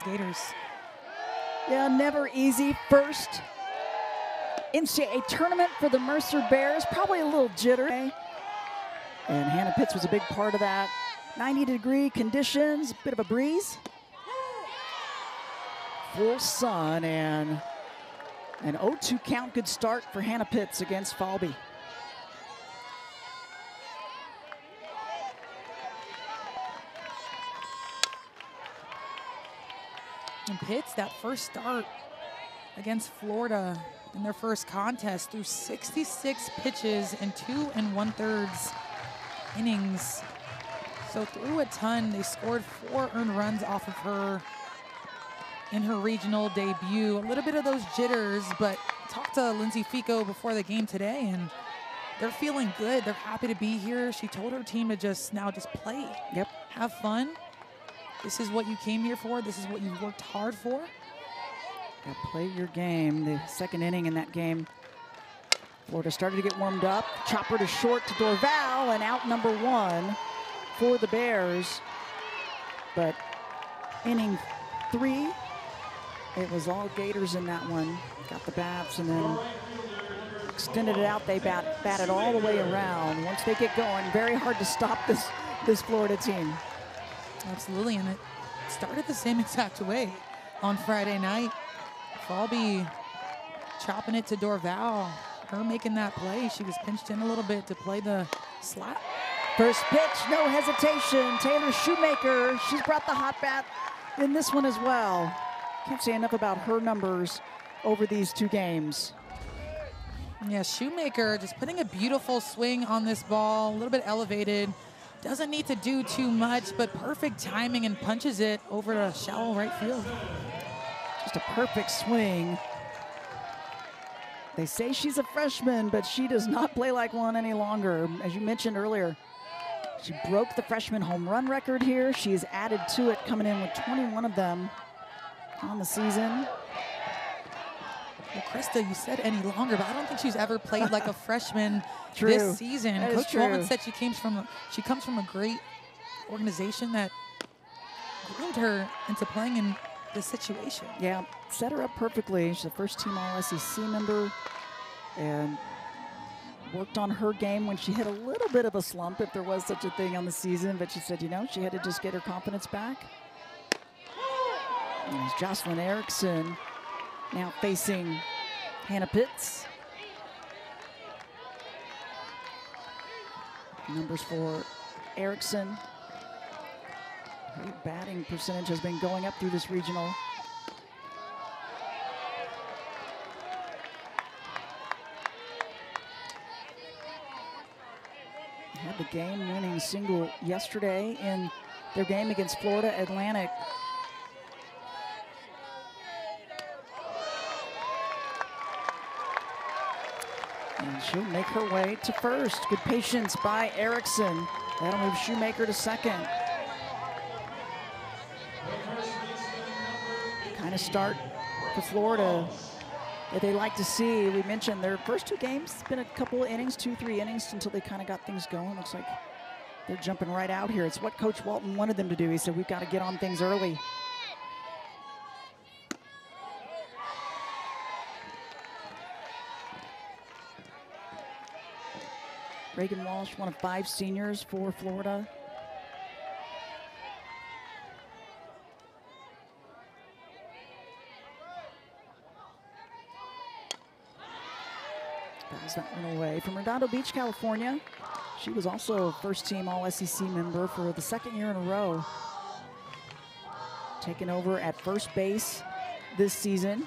Gators. Yeah, never easy. First NCAA tournament for the Mercer Bears. Probably a little jitter. And Hannah Pitts was a big part of that. 90-degree conditions, a bit of a breeze. Full sun and an 0-2 count. Good start for Hannah Pitts against Falby. And Pitts, that first start against Florida in their first contest, threw 66 pitches in 2 1/3 innings. So threw a ton. They scored 4 earned runs off of her in her regional debut. A little bit of those jitters, but talked to Lindsay Fico before the game today, and they're feeling good. They're happy to be here. She told her team to just play. Yep. Have fun. This is what you came here for. This is what you worked hard for. Gotta play your game. The second inning in that game, Florida started to get warmed up. Chopper to short to Dorval, and out number 1 for the Bears. But inning 3, it was all Gators in that one. Got the bats and then extended it out. They batted all the way around. Once they get going, very hard to stop this Florida team. Absolutely, and it started the same exact way on Friday night. Falby chopping it to Dorval. Her making that play. She was pinched in a little bit to play the slap. First pitch, no hesitation. Taylor Shoemaker, she's brought the hot bat in this one as well. Can't say enough about her numbers over these 2 games. Yeah, Shoemaker just putting a beautiful swing on this ball, a little bit elevated. Doesn't need to do too much, but perfect timing and punches it over to shallow right field. Just a perfect swing. They say she's a freshman, but she does not play like one any longer. As you mentioned earlier, she broke the freshman home run record here. She has added to it, coming in with 21 of them on the season. Well, Krista, you said any longer, but I don't think she's ever played like a freshman True. this season. That Coach is Walton true. said she comes from a great organization that groomed her into playing in this situation. Yeah, set her up perfectly. She's a first-team All-SEC member and worked on her game when she hit a little bit of a slump, if there was such a thing on the season, but she said, you know, she had to just get her confidence back. And there's Jocelyn Erickson now facing Hannah Pitts. Numbers for Erickson. Her batting percentage has been going up through this regional. Had the game-winning single yesterday in their game against Florida Atlantic. And she'll make her way to first. Good patience by Erickson. That'll move Shoemaker to second. Kind of start for Florida that they like to see. We mentioned their first 2 games, it's been a couple of innings, 2-3 innings until they kind of got things going. Looks like they're jumping right out here. It's what Coach Walton wanted them to do. He said, we've got to get on things early. Reagan Walsh, one of 5 seniors for Florida. Fouls that one away. From Redondo Beach, California. She was also a first-team All-SEC member for the 2nd year in a row. Taking over at first base this season.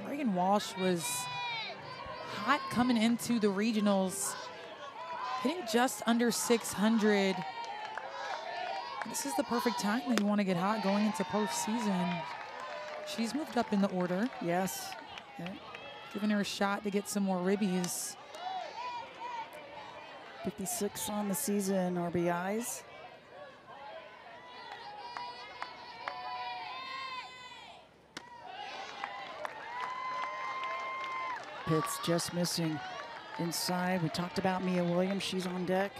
Reagan Walsh was hot coming into the regionals, hitting just under 600. This is the perfect time that you want to get hot going into postseason. She's moved up in the order. Yes. Yeah. Giving her a shot to get some more ribbies. 56 on the season, RBIs. Pitts just missing inside. We talked about Mia Williams. She's on deck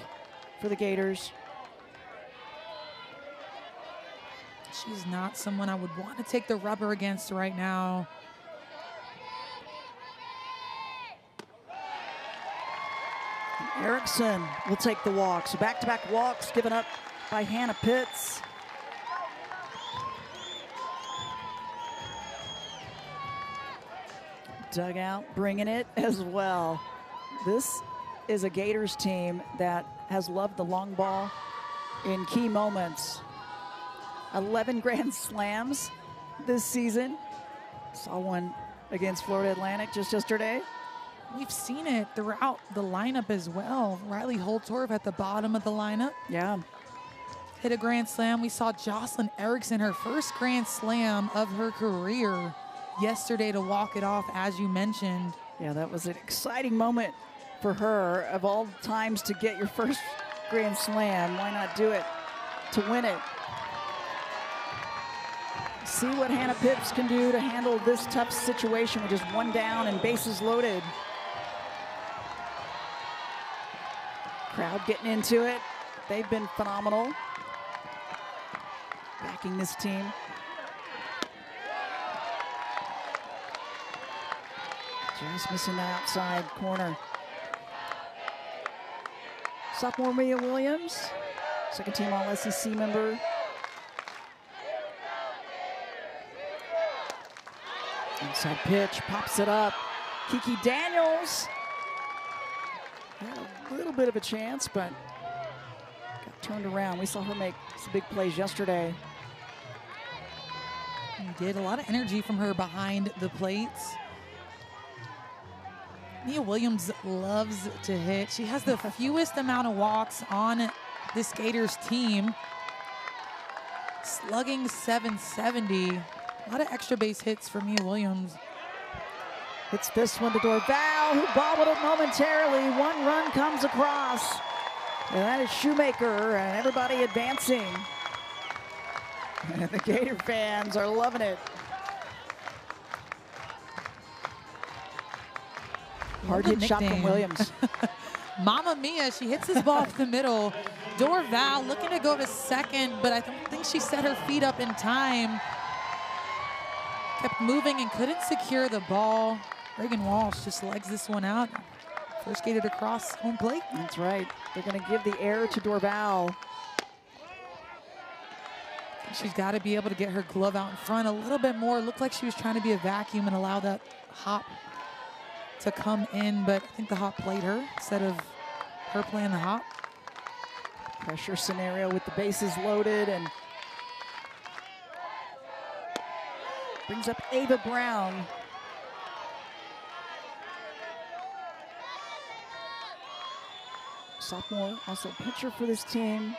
for the Gators. She's not someone I would want to take the rubber against right now. Erickson will take the walk. So back-to-back walks given up by Hannah Pitts. Dugout bringing it as well. This is a Gators team that has loved the long ball in key moments. 11 grand slams this season. Saw one against Florida Atlantic just yesterday. We've seen it throughout the lineup as well. Riley Holtorf at the bottom of the lineup. Yeah. Hit a grand slam. We saw Jocelyn Erickson, her first grand slam of her career yesterday, to walk it off, as you mentioned. Yeah, that was an exciting moment for her. Of all times to get your first grand slam, why not do it to win it? See what Hannah Pitts can do to handle this tough situation with just one down and bases loaded. Crowd getting into it. They've been phenomenal, backing this team. Just missing that outside corner. Sophomore Mia Williams, second team All-SEC member. Inside pitch, pops it up. Kiki Daniels had a little bit of a chance, but got turned around. We saw her make some big plays yesterday. You did. A lot of energy from her behind the plates. Mia Williams loves to hit. She has the fewest amount of walks on this Gators team. Slugging .770. A lot of extra base hits for Mia Williams. Hits this one to Dorval, who bobbled it momentarily. One run comes across. And that is Shoemaker, and everybody advancing. And the Gator fans are loving it. Hard hit shot from Williams. Mama Mia, she hits this ball up the middle. Dorval looking to go to second, but I don't think she set her feet up in time. Kept moving and couldn't secure the ball. Reagan Walsh just legs this one out. First skated across home plate. That's right. They're going to give the air to Dorval. She's got to be able to get her glove out in front a little bit more. It looked like she was trying to be a vacuum and allow that hop to come in, but I think the hop played her instead of her playing the hop. Pressure scenario with the bases loaded, and brings up Ava Brown. Sophomore, also pitcher for this team.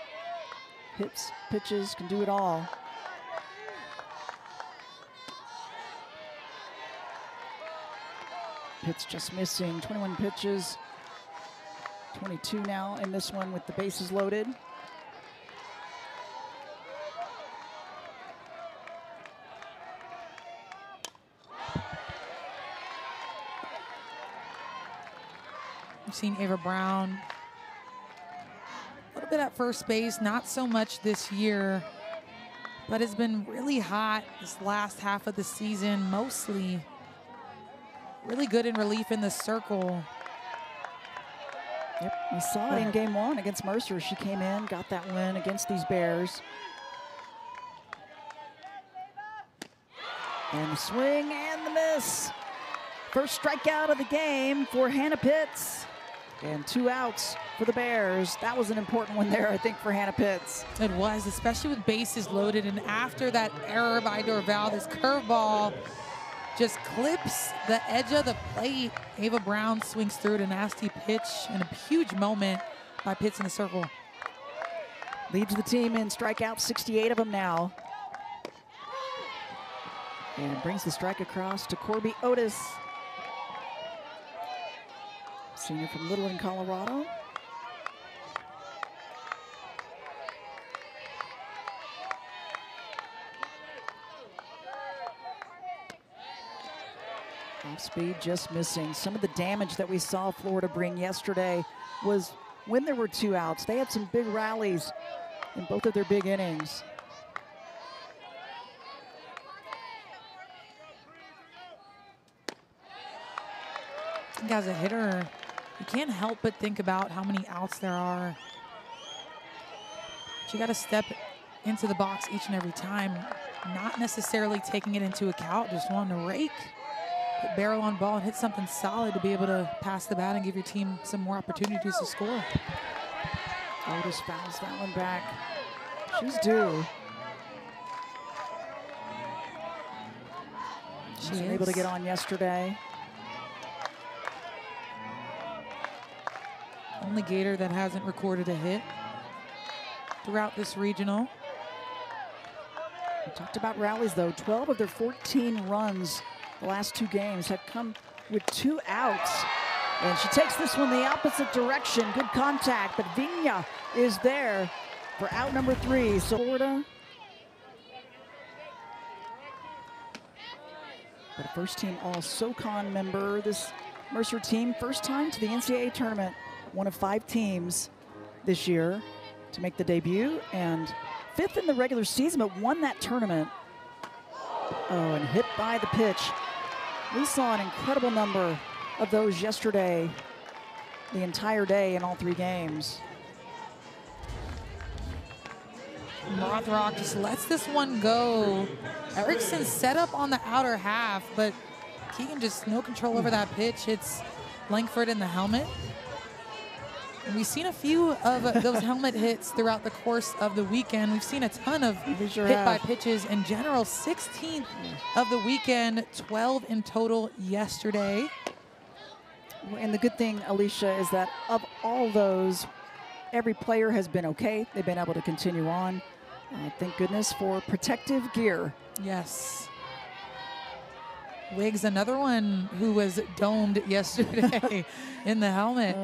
Hits, pitches, can do it all. Hits just missing, 21 pitches. 22 now in this one with the bases loaded. We've seen Ava Brown a little bit at first base, not so much this year, but has been really hot this last half of the season, mostly really good in relief in the circle. Yep, we saw it in game one against Mercer. She came in, got that win against these Bears. And the swing and the miss. First strikeout of the game for Hannah Pitts. And 2 outs for the Bears. That was an important one there, I think, for Hannah Pitts. It was, especially with bases loaded. And after that error by Dorval, this curveball just clips the edge of the plate. Ava Brown swings through it, a nasty pitch, and a huge moment by Pitts in the circle. Leads the team in strikeouts, 68 of them now. And brings the strike across to Corby Otis. Senior from Littleton, Colorado. Off speed, just missing. Some of the damage that we saw Florida bring yesterday was when there were 2 outs. They had some big rallies in both of their big innings. I think as a hitter, you can't help but think about how many outs there are. But you got to step into the box each and every time, not necessarily taking it into account, just wanting to rake, put barrel on ball and hit something solid to be able to pass the bat and give your team some more opportunities to score. Otis fouls that one back. She's due. She was able to get on yesterday. Only Gator that hasn't recorded a hit throughout this regional. We talked about rallies, though. 12 of their 14 runs the last 2 games have come with 2 outs. And she takes this one the opposite direction. Good contact, but Vigna is there for out number 3. So Florida. But a first-team All-SoCon member, this Mercer team, first time to the NCAA tournament. One of 5 teams this year to make the debut, and 5th in the regular season, but won that tournament. Oh, and hit by the pitch. We saw an incredible number of those yesterday, the entire day in all 3 games. Rothrock just lets this one go. Erickson set up on the outer half, but Keegan just no control over that pitch. It's Langford in the helmet. And we've seen a few of those helmet hits throughout the course of the weekend. We've seen a ton of hit by pitches in general. 16th of the weekend, 12 in total yesterday. And the good thing, Alicia, is that of all those, every player has been okay. They've been able to continue on. Thank goodness for protective gear. Yes. Wiggs, another one who was domed yesterday in the helmet.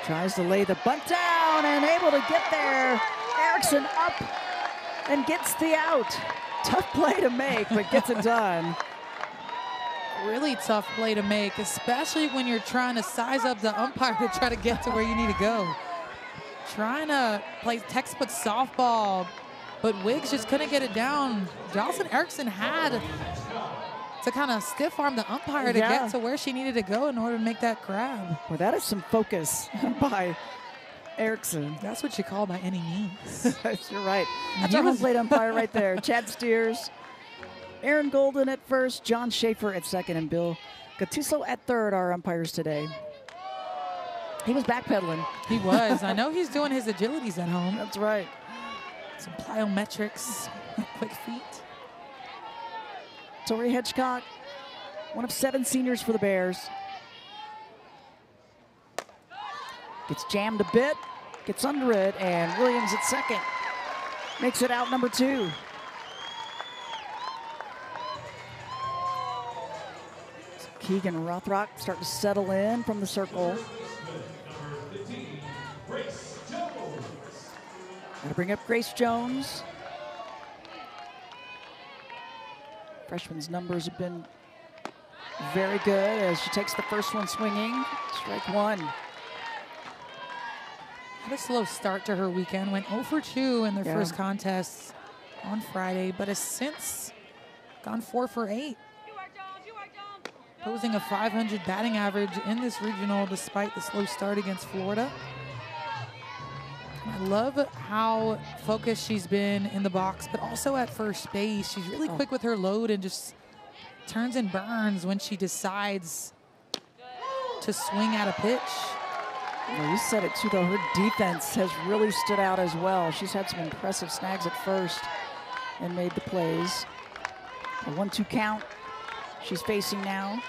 Tries to lay the bunt down and able to get there. Erickson up and gets the out. Tough play to make, but gets it done. Really tough play to make, especially when you're trying to size up the umpire to try to get to where you need to go. Trying to play textbook softball, but Wiggs just couldn't get it down. Jocelyn Erickson had to kind of stiff arm the umpire to get to where she needed to go in order to make that grab. Well, that is some focus by Erickson. That's what you call by any means. You're right. That's our home plate umpire right there. Chad Steers. Aaron Golden at first, John Schaefer at second, and Bill Gattuso at third, our umpires today. He was backpedaling. He was. I know he's doing his agilities at home. That's right. Some plyometrics, quick feet. Tori Hitchcock, one of 7 seniors for the Bears. Gets jammed a bit, gets under it, and Williams at second. Makes it out number 2. Keegan Rothrock starting to settle in from the circle. Got to bring up Grace Jones. Freshman's numbers have been very good as she takes the first one swinging. Strike 1. Had a slow start to her weekend. Went 0 for 2 in their first contest on Friday, but has since gone 4 for 8. Posing a .500 batting average in this regional despite the slow start against Florida. I love how focused she's been in the box, but also at first base. She's really quick with her load and just turns and burns when she decides to swing at a pitch. Well, you said it too, though. Her defense has really stood out as well. She's had some impressive snags at first and made the plays. A 1-2 count she's facing now.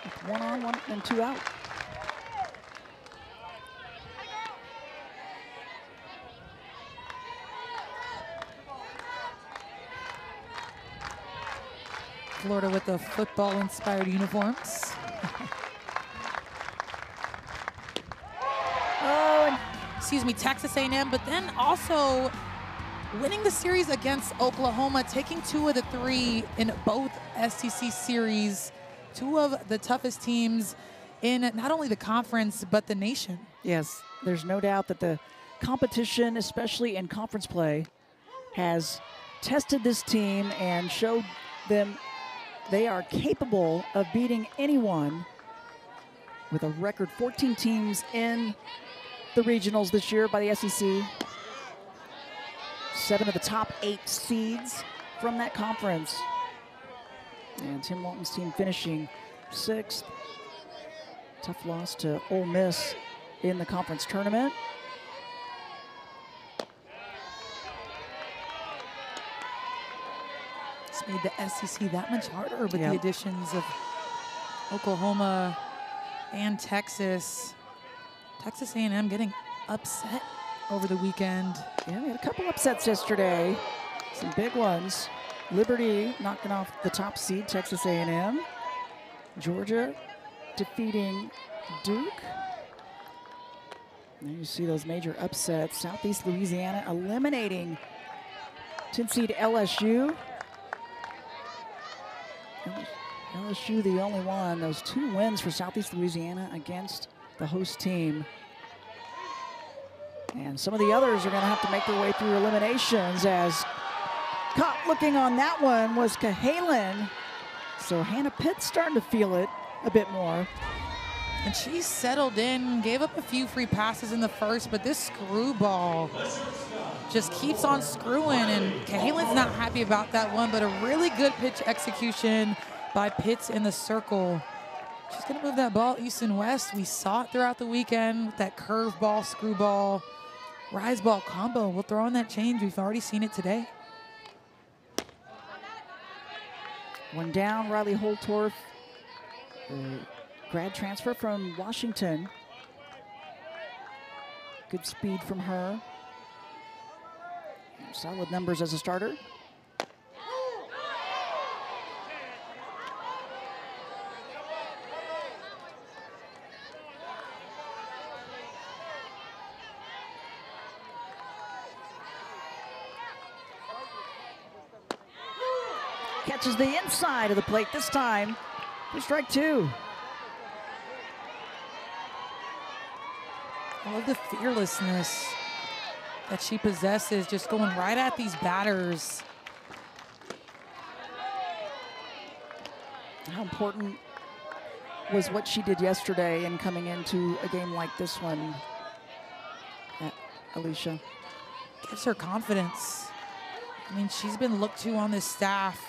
With 1 on, 1 and 2 out. Florida with the football-inspired uniforms. Excuse me, Texas A&M, but then also winning the series against Oklahoma, taking 2 of the 3 in both SEC series, 2 of the toughest teams in not only the conference, but the nation. Yes, there's no doubt that the competition, especially in conference play, has tested this team and showed them they are capable of beating anyone, with a record 14 teams in the regionals this year by the SEC. 7 of the top 8 seeds from that conference. And Tim Walton's team finishing 6th. Tough loss to Ole Miss in the conference tournament. It's made the SEC that much harder with the additions of Oklahoma and Texas. Texas A&M getting upset over the weekend. Yeah, we had a couple upsets yesterday. Some big ones. Liberty knocking off the top seed, Texas A&M. Georgia defeating Duke. Now you see those major upsets. Southeast Louisiana eliminating 10 seed LSU. LSU the only one. Those 2 wins for Southeast Louisiana against the host team. And some of the others are going to have to make their way through eliminations, as caught looking on that one was Cahalan. So Hannah Pitt's starting to feel it a bit more. And she settled in, gave up a few free passes in the first, but this screwball just keeps on screwing, and Cahalan's not happy about that one, but a really good pitch execution by Pitts in the circle. She's gonna move that ball east and west. We saw it throughout the weekend with that curveball, screwball, rise ball combo. We'll throw in that change. We've already seen it today. One down, Riley Holtorf, grad transfer from Washington. Good speed from her. Solid numbers as a starter. Catches the inside of the plate this time for strike 2. I love the fearlessness that she possesses, just going right at these batters. How important was what she did yesterday in coming into a game like this one, Alicia? Gives her confidence. I mean, she's been looked to on this staff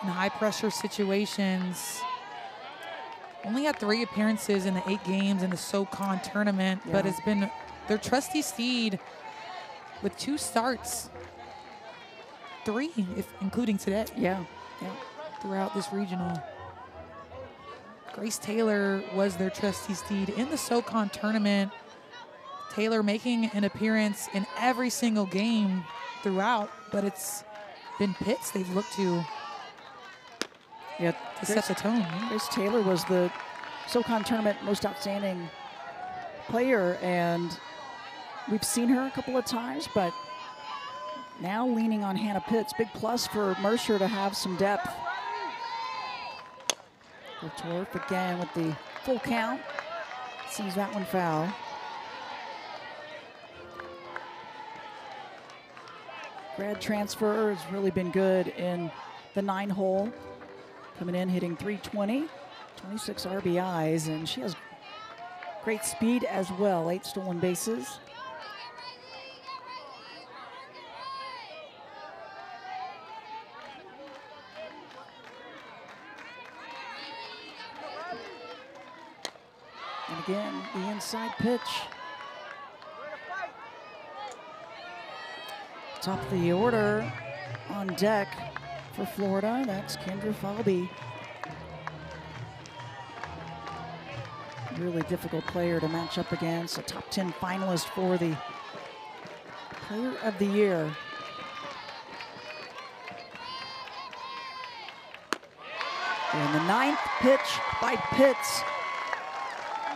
in high pressure situations. Only had 3 appearances in the 8 games in the SoCon tournament, but has been their trusty steed with 2 starts, 3 if including today. Throughout this regional. Grace Taylor was their trusty steed in the SoCon tournament. Taylor making an appearance in every single game throughout, but it's been Pitts they've looked to set the tone. Grace Taylor was the SoCon tournament most outstanding player, and we've seen her a couple of times, but now leaning on Hannah Pitts. Big plus for Mercer to have some depth. Torf again with the full count. Sees that one foul. Grad transfer has really been good in the 9-hole. Coming in, hitting .320, 26 RBIs, and she has great speed as well. 8 stolen bases. And again, the inside pitch. Top of the order on deck for Florida, that's Kendra Falby. Really difficult player to match up against. A top 10 finalist for the Player of the Year. And the 9th pitch by Pitts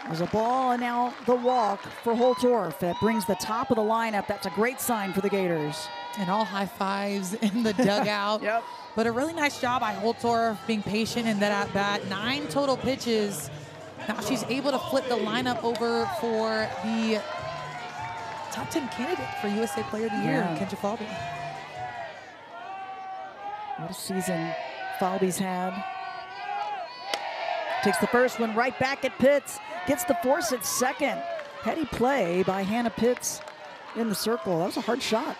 was a ball, and now the walk for Holtorf. That brings the top of the lineup. That's a great sign for the Gators. And all high fives in the dugout. But a really nice job by Holtorf being patient in that at bat. 9 total pitches. Now she's able to flip the lineup over for the top 10 candidate for USA Player of the Year, Kendra Falby. What a season Falby's had. Takes the first one right back at Pitts. Gets the force at second. Heady play by Hannah Pitts in the circle. That was a hard shot.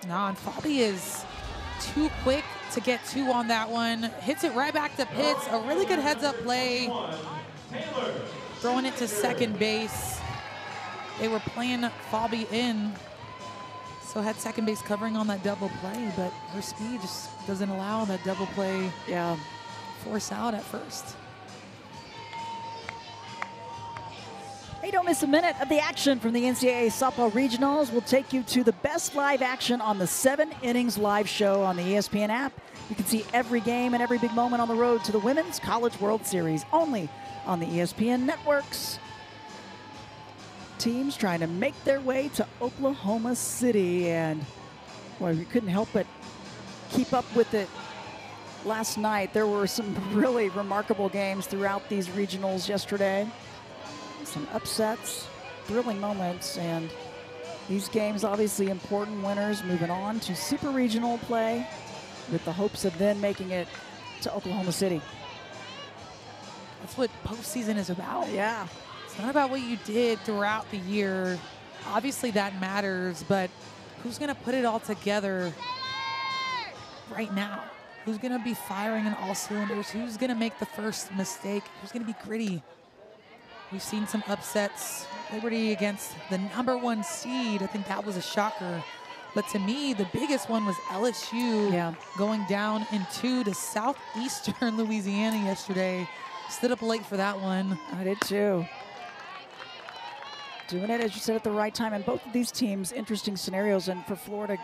No, and Falby is too quick to get two on that one. Hits it right back to Pitts. A really good heads-up play. Throwing it to second base. They were playing Falby in, so had second base covering on that double play, but her speed just doesn't allow that double play. Yeah. Force out at first. Hey, don't miss a minute of the action from the NCAA Softball Regionals. We'll take you to the best live action on the 7 Innings live show on the ESPN app. You can see every game and every big moment on the road to the Women's College World Series, only on the ESPN networks. Teams trying to make their way to Oklahoma City, and well, we couldn't help but keep up with it last night. There were some really remarkable games throughout these regionals yesterday. Some upsets, thrilling moments, and these games obviously important. Winners moving on to super regional play with the hopes of then making it to Oklahoma City. That's what postseason is about. Yeah. It's not about what you did throughout the year. Obviously that matters, but who's going to put it all together right now? Who's going to be firing on all cylinders? Who's going to make the first mistake? Who's going to be gritty? We've seen some upsets. Liberty against the #1 seed. I think that was a shocker. But to me, the biggest one was LSU going down in 2 to Southeastern Louisiana yesterday. Stood up late for that one. I did too. Doing it, as you said, at the right time. And both of these teams, interesting scenarios. And for Florida,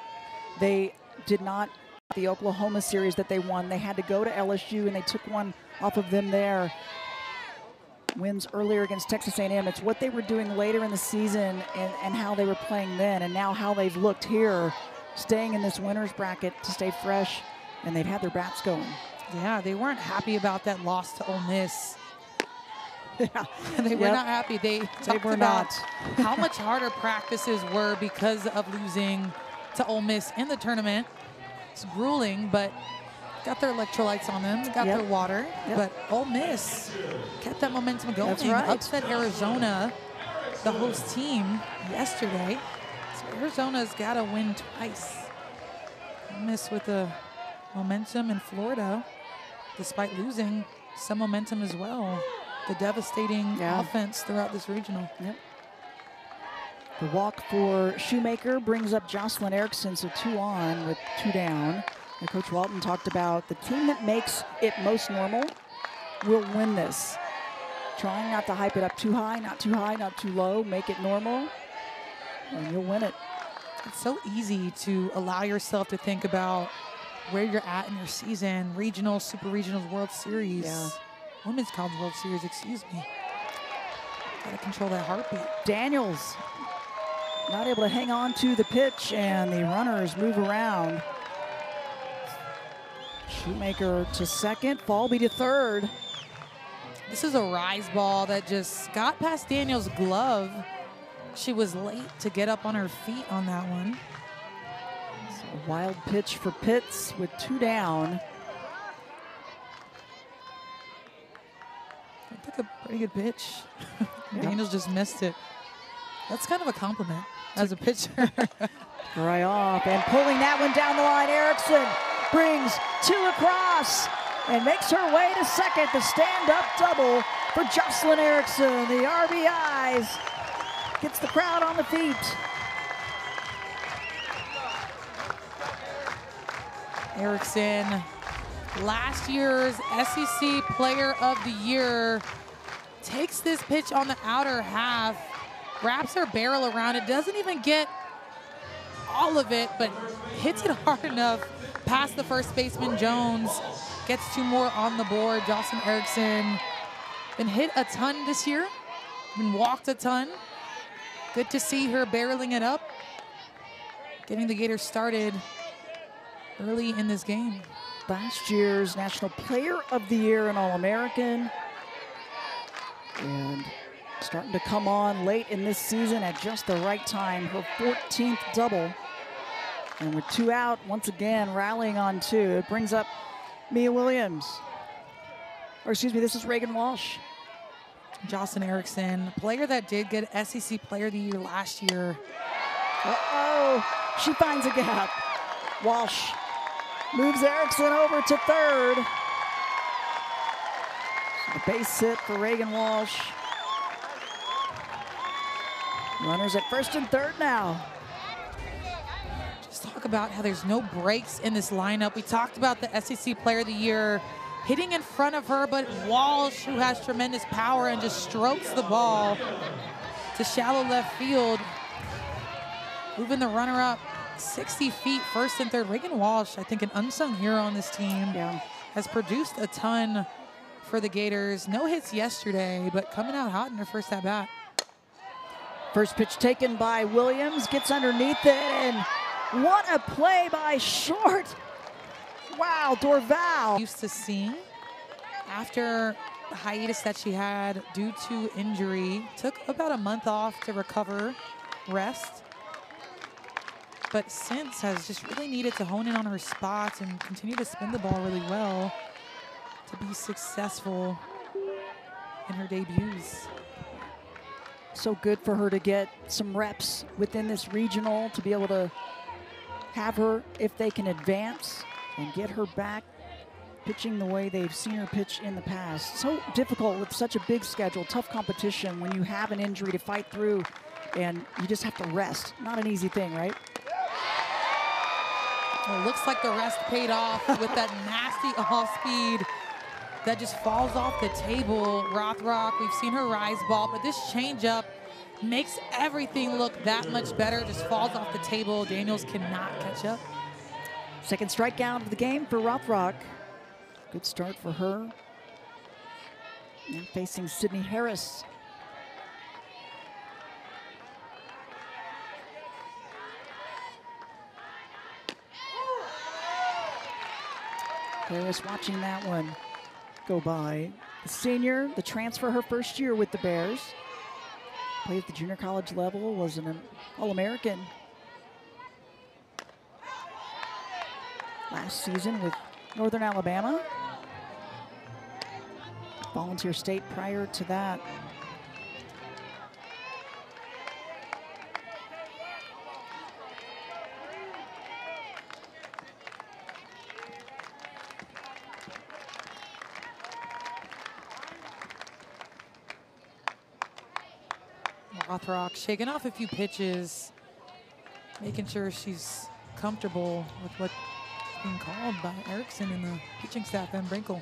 they did not, the Oklahoma series that they won, they had to go to LSU, and they took one off of them there. Wins earlier against Texas A&M. It's what they were doing later in the season and how they were playing then, and now how they've looked here, staying in this winner's bracket to stay fresh, and they've had their bats going. Yeah, they weren't happy about that loss to Ole Miss. Yeah, they were not happy. They talked about how much harder practices were because of losing to Ole Miss in the tournament. It's grueling, but got their electrolytes on them, got their water, but Ole Miss kept that momentum going. That's right. Upset Arizona, the host team, yesterday. So Arizona's got to win twice. Ole Miss with the momentum in Florida, despite losing some momentum as well. The devastating offense throughout this regional. The walk for Shoemaker brings up Jocelyn Erickson, so 2 on with 2 down. And Coach Walton talked about the team that makes it most normal will win this. Trying not to hype it up too high, not too high, not too low. Make it normal, and you'll win it. It's so easy to allow yourself to think about where you're at in your season. Regional, Super Regionals, World Series. Yeah. Women's College World Series, excuse me. Gotta control that heartbeat. Daniels not able to hang on to the pitch, and the runners move around. Shoemaker to second, Falby to third. This is a rise ball that just got past Daniel's glove. She was late to get up on her feet on that one. So a wild pitch for Pitts with 2 down. I think a pretty good pitch. Daniels just missed it. That's kind of a compliment as a pitcher. Right off, and pulling that one down the line, Erickson brings 2 across and makes her way to second. The stand-up double for Jocelyn Erickson. The RBIs gets the crowd on the feet. Erickson, last year's SEC Player of the Year, takes this pitch on the outer half, wraps her barrel around it, doesn't even get all of it, but hits it hard enough past the first baseman Jones, gets 2 more on the board. Jocelyn Erickson been hit a ton this year, been walked a ton. Good to see her barreling it up, getting the Gators started early in this game. Last year's National Player of the Year and All-American, and starting to come on late in this season at just the right time. Her 14th double. And with 2 out, once again, rallying on 2. It brings up Mia Williams. Or excuse me, this is Reagan Walsh. Jocelyn Erickson, player that did get SEC Player of the Year last year. Uh-oh, she finds a gap. Walsh moves Erickson over to third. A base hit for Reagan Walsh. Runners at first and third now. Just talk about how there's no breaks in this lineup. We talked about the SEC Player of the Year hitting in front of her, but Walsh, who has tremendous power and just strokes the ball to shallow left field, moving the runner up 60 feet, first and third. Reagan Walsh, I think an unsung hero on this team, has produced a ton for the Gators. No hits yesterday, but coming out hot in her first at bat. First pitch taken by Williams, gets underneath it, and what a play by Short. Wow, Dorval. Used to seeing after the hiatus that she had due to injury, took about a month off to recover, rest, but since has just really needed to hone in on her spots and continue to spin the ball really well to be successful in her debuts. So good for her to get some reps within this regional, to be able to have her, if they can advance, and get her back pitching the way they've seen her pitch in the past. So difficult with such a big schedule, tough competition when you have an injury to fight through and you just have to rest. Not an easy thing, right? Well, it looks like the rest paid off with that nasty off-speed that just falls off the table. Rothrock, we've seen her rise ball, but this changeup makes everything look that much better. Just falls off the table. Daniels cannot catch up. Second strikeout of the game for Rothrock. Good start for her. Now facing Sydney Harris. Harris watching that one go by. The senior, the transfer her first year with the Bears. Played at the junior college level, was an All-American last season with Northern Alabama. Volunteer state prior to that. Rothrock shaking off a few pitches, making sure she's comfortable with what's being called by Erickson and the pitching staff and Brinkle.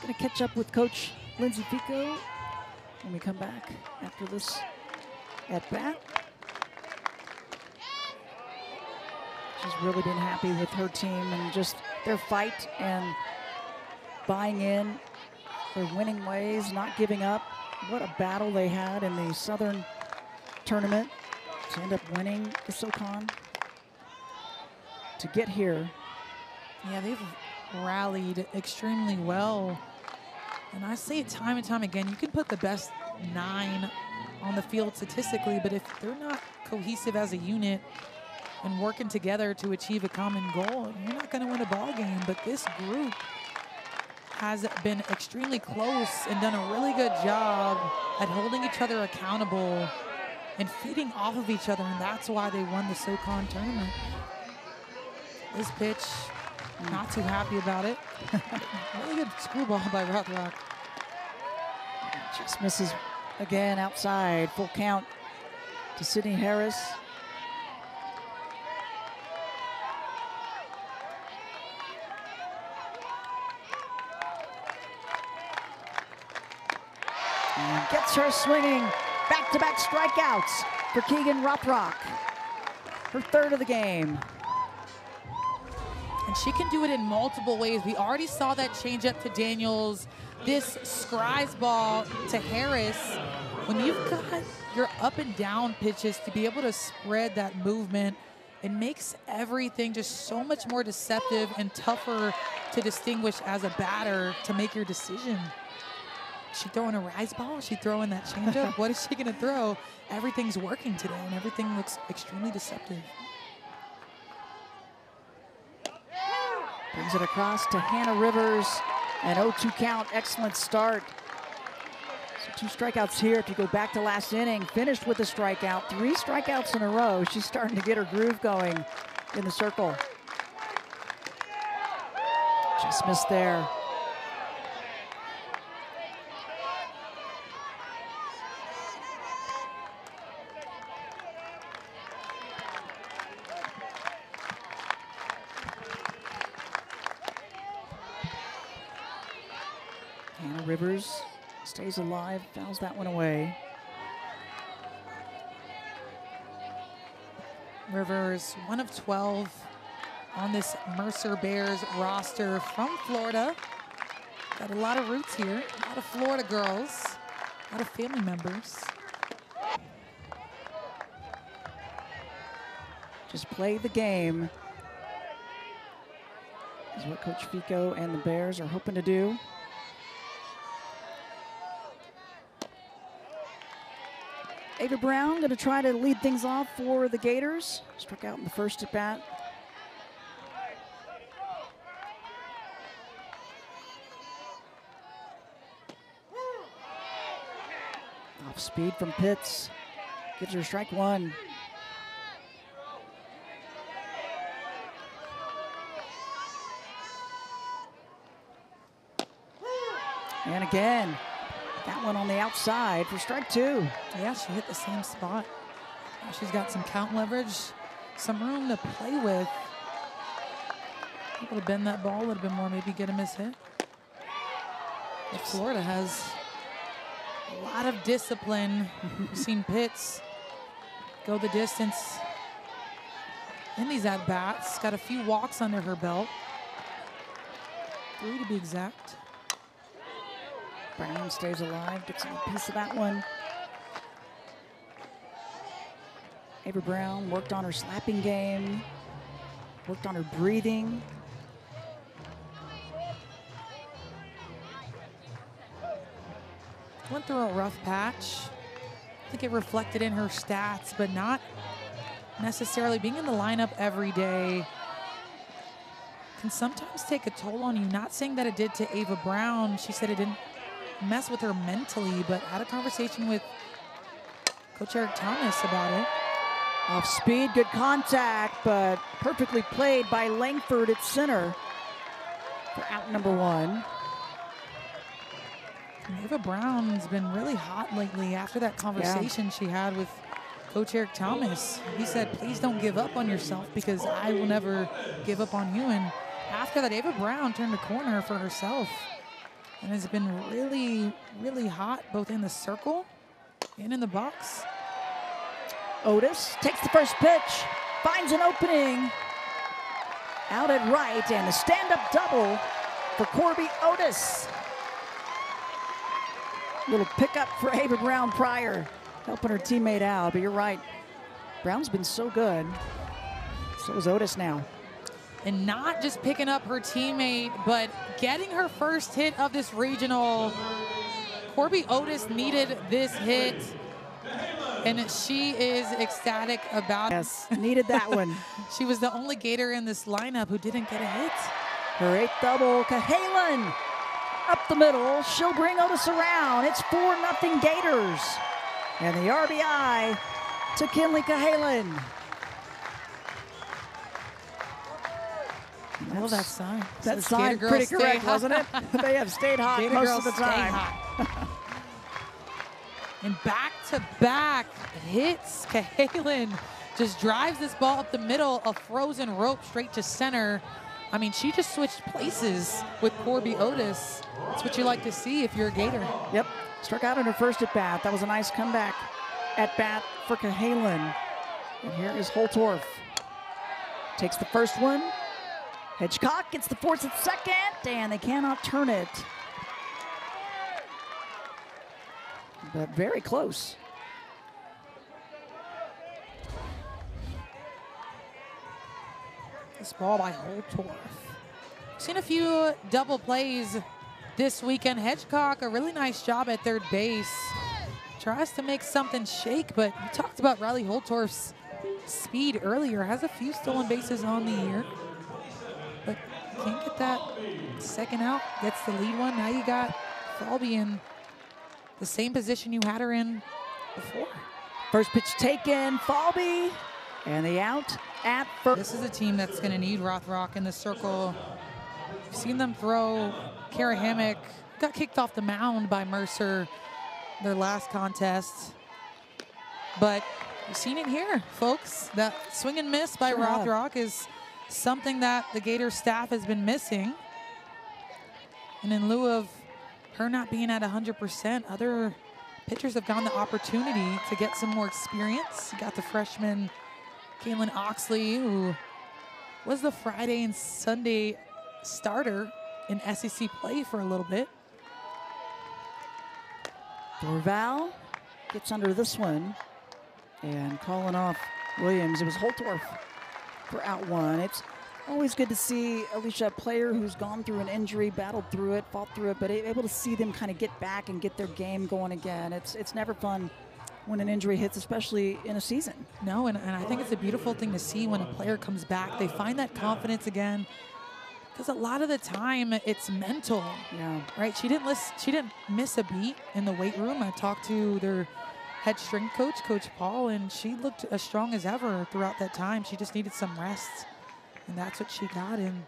Gonna catch up with Coach Lindsay Fico when we come back after this at bat. She's really been happy with her team and just their fight and buying in, their winning ways, not giving up. What a battle they had in the Southern tournament to end up winning the SoCon. To get here. Yeah, they've rallied extremely well. And I say it time and time again, you can put the best 9 on the field statistically, but if they're not cohesive as a unit and working together to achieve a common goal, you're not going to win a ball game. But this group has been extremely close and done a really good job at holding each other accountable and feeding off of each other, and that's why they won the SoCon tournament. This pitch, not too happy about it. Really good screwball by Rothrock. Just misses again outside. Full count to Sydney Harris. And gets her swinging. Back-to-back strikeouts for Keegan Rothrock. Her third of the game. And she can do it in multiple ways. We already saw that changeup to Daniels. This Scri's ball to Harris. When you've got your up and down pitches to be able to spread that movement, it makes everything just so much more deceptive and tougher to distinguish as a batter to make your decision. Is she throwing a rise ball? Is she throwing that changeup? What is she going to throw? Everything's working today, and everything looks extremely deceptive. Brings it across to Hannah Rivers. An 0-2 count, excellent start. So 2 strikeouts here. If you go back to last inning, finished with a strikeout. 3 strikeouts in a row. She's starting to get her groove going in the circle. Just missed there. Hannah Rivers stays alive, fouls that one away. Rivers, 1 of 12 on this Mercer Bears roster from Florida. Got a lot of roots here, a lot of Florida girls, a lot of family members. Just play the game is what Coach Fico and the Bears are hoping to do. Ava Brown going to try to lead things off for the Gators. Struck out in the first at bat. Off speed from Pitts. Gives her strike 1. And again, that one on the outside for strike 2. Yeah, she hit the same spot. She's got some count leverage, some room to play with. Able to bend that ball a little bit more, maybe get a miss hit. But Florida has a lot of discipline. We've seen Pitts go the distance in these at-bats. Got a few walks under her belt. 3 to be exact. Brown stays alive, gets a piece of that one. Ava Brown worked on her slapping game, worked on her breathing. Went through a rough patch. I think it reflected in her stats, but not necessarily being in the lineup every day can sometimes take a toll on you. Not saying that it did to Ava Brown. She said it didn't mess with her mentally, but had a conversation with Coach Eric Thomas about it. Off speed, good contact, but perfectly played by Langford at center for out number 1. Ava Brown's been really hot lately after that conversation she had with Coach Eric Thomas. He said, please don't give up on yourself because I will never give up on you. And after that, Ava Brown turned a corner for herself and has been really, really hot both in the circle and in the box. Otis takes the first pitch, finds an opening out at right, and a stand-up double for Corby Otis. Little pickup for Ava Brown prior, helping her teammate out, but you're right. Brown's been so good. So is Otis now. And not just picking up her teammate, but getting her first hit of this regional. Corby Otis needed this hit, and she is ecstatic about it. Yes, needed that one. She was the only Gator in this lineup who didn't get a hit. Her 8th double, Cahalan up the middle. She'll bring Otis around. It's 4-0 Gators. And the RBI to Kinley Cahalan. Well, that sign. That sign pretty correct, wasn't it? They have stayed hot Gator most of the stay time. hot. And back-to-back hits. Cahalan just drives this ball up the middle, a frozen rope straight to center. I mean, she just switched places with Corby Otis. That's what you like to see if you're a Gator. Yep, struck out on her first at-bat. That was a nice comeback at-bat for Cahalan. And here is Holtorf. Takes the first one. Hitchcock gets the force at second, and they cannot turn it. But very close. This ball by Holtorf. Seen a few double plays this weekend. Hedgecock, a really nice job at third base. Tries to make something shake, but we talked about Riley Holtorf's speed earlier. Has a few stolen bases on the year, but can't get that second out. Gets the lead one. Now you got Falby in the same position you had her in before. First pitch taken, Falby, and the out at first. This is a team that's going to need Rothrock in the circle. You've seen them throw. Kara Hammock got kicked off the mound by Mercer their last contest. But you've seen it here, folks. That swing and miss by Rothrock is something that the Gators staff has been missing. And in lieu of her not being at 100%, other pitchers have gotten the opportunity to get some more experience. You got the freshman Kaylin Oxley, who was the Friday and Sunday starter in SEC play for a little bit. Dorval gets under this one and calling off Williams. It was Holtorf for out one. It's always good to see at least a player who's gone through an injury, battled through it, fought through it, but able to see them kind of get back and get their game going again. It's never fun when an injury hits, especially in a season. No, and I think it's a beautiful thing to see when a player comes back. They find that confidence again, because a lot of the time it's mental. Yeah. Right? She didn't miss a beat in the weight room. I talked to their head strength coach, Coach Paul, and she looked as strong as ever throughout that time. She just needed some rest, and that's what she got. And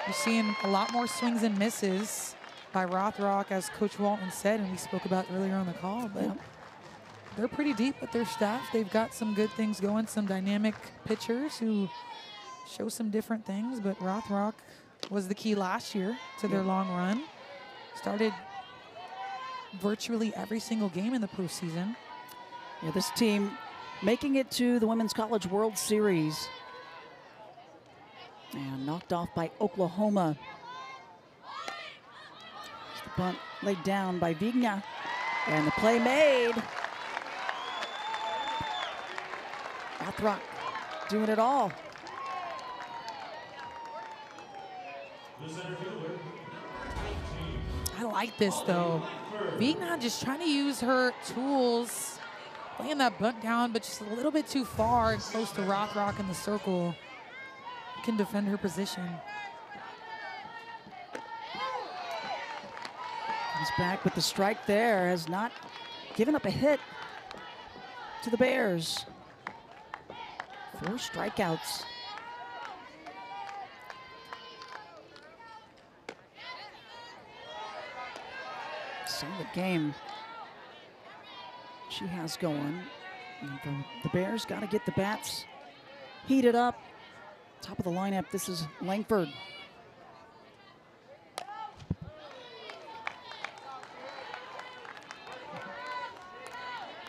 you're seeing a lot more swings and misses by Rothrock, as Coach Walton said, and we spoke about earlier on the call. But they're pretty deep with their staff. They've got some good things going, some dynamic pitchers who show some different things. But Rothrock was the key last year to their long run. Started virtually every single game in the postseason. Yeah, this team making it to the Women's College World Series. And knocked off by Oklahoma. The bunt laid down by Vigna. And the play made. Rothrock doing it all. I like this, though. Vigna just trying to use her tools, laying that bunt down, but just a little bit too far and close to Rothrock in the circle. Can defend her position. Comes back with the strike there, has not given up a hit to the Bears. 4 strikeouts. Solid game she has going. And the Bears got to get the bats heated up. Top of the lineup, this is Langford.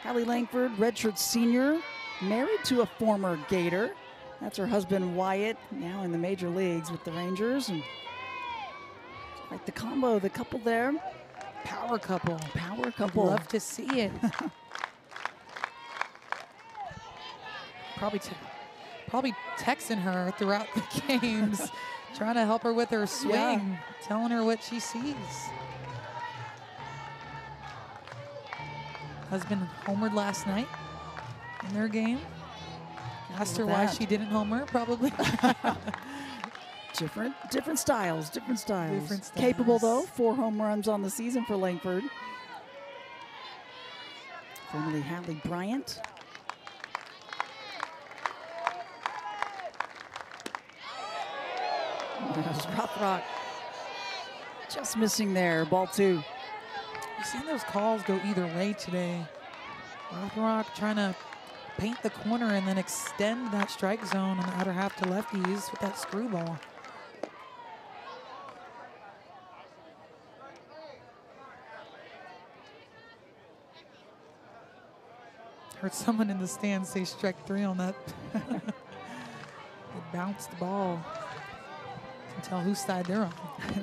Hallie Langford, redshirt senior, married to a former Gator. That's her husband Wyatt, now in the major leagues with the Rangers. And like the combo, the couple there. Power couple. Power couple. Love to see it. Probably texting her throughout the games, trying to help her with her swing, telling her what she sees. Husband homered last night in their game. Asked her why she didn't homer, probably. Different styles. Capable, though, 4 home runs on the season for Langford. Formerly Hadley Bryant. There's Rothrock just missing there. Ball 2. You've seen those calls go either way today. Rothrock trying to paint the corner and then extend that strike zone on the outer half to lefties with that screwball. Heard someone in the stands say strike 3 on that. It bounced ball. Can tell whose side they're on.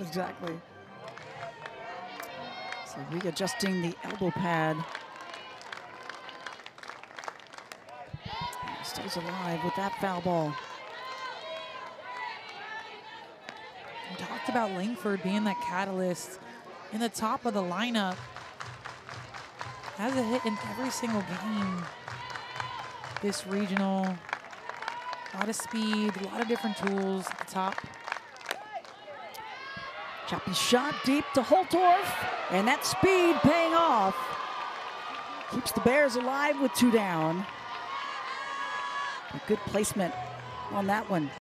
Exactly. So readjusting the elbow pad. Stays alive with that foul ball. We talked about Langford being that catalyst in the top of the lineup. Has a hit in every single game this regional. A lot of speed, a lot of different tools at the top. Choppy shot deep to Holtorf, and that speed paying off. Keeps the Bears alive with 2 down. A good placement on that one.